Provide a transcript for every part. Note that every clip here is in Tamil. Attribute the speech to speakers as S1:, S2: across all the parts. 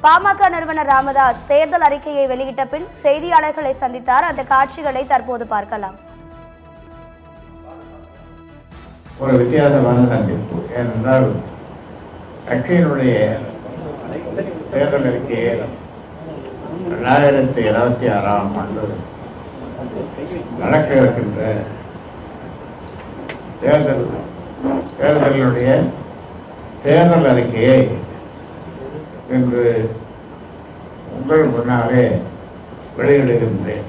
S1: பாமக நிறுவனர் ராமதாஸ் தேர்தல் அறிக்கையை வெளியிட்ட பின் செய்தியாளர்களை சந்தித்தார். அந்த காட்சிகளை தற்போது பார்க்கலாம்.
S2: ஒரு வித்தியாசமான சந்திப்பு. ஏனென்றால் கட்சியினுடைய தேர்தல் அறிக்கையை 2026ஆம் ஆண்டு நடக்க இருக்கின்ற தேர்தலுடைய தேர்தல் அறிக்கையை இன்று உங்கள் முன்னாலே வெளியிடுகின்றேன்.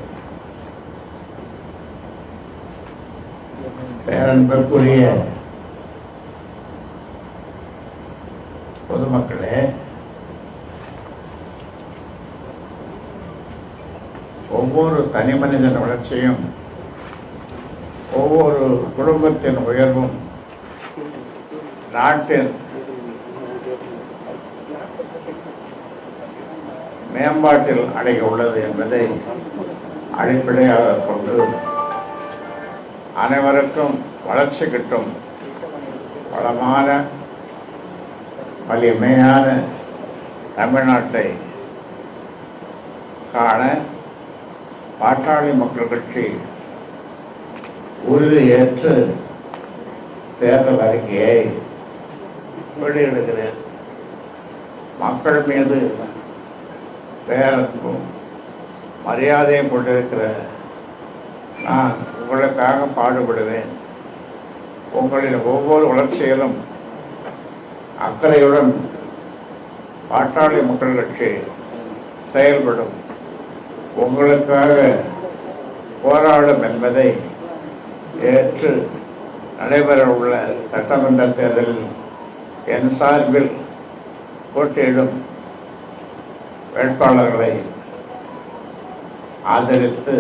S2: பேரன்புக்குரிய பொதுமக்களே, ஒவ்வொரு தனி மனிதன் வளர்ச்சியும் ஒவ்வொரு குடும்பத்தின் உயர்வும் நாட்டின் மேம்பாட்டில் அடைய உள்ளது என்பதை அடிப்படையாக கொண்டு அனைவருக்கும் வளர்ச்சி கிட்டும் வளமான வலிமையான தமிழ்நாட்டை காண பாட்டாளி மக்கள் கட்சி உறுதியேற்று தேர்தல் அறிக்கையை வெளியிடுகிறேன். மக்கள் மீது பேரன்பும் மரியாதையும் கொண்டிருக்கிற நான் உங்களுக்காக பாடுபடுவேன். உங்களின் ஒவ்வொரு வளர்ச்சியிலும் அக்கறையுடன் பாட்டாளி மக்கள் கட்சி செயல்படும். உங்களுக்காக போராடும் என்பதை ஏற்று நடைபெற உள்ள சட்டமன்ற தேர்தலில் என் சார்பில் போட்டியிடும் வேட்பாளர்களை ஆதரித்து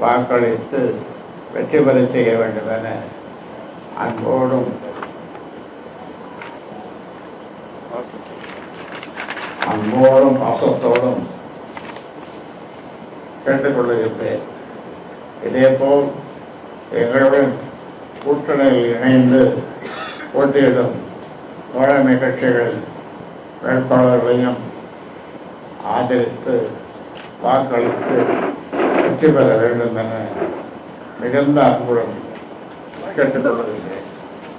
S2: வாக்களித்து வெற்றி பெற செய்ய வேண்டும் என அன்போடும் பாசத்தோடும் கேட்டுக்கொள்ளுகின்றேன். இதேபோல் எங்களுடன் கூட்டணியில் இணைந்து போட்டியிடும் தோழமை கட்சிகள் வேட்பாளர்களையும் ஆதரித்து வாக்களித்து வெற்றி பெற வேண்டும் என மிகுந்த அன்புடன் கேட்டுக்கொள்கிறேன்.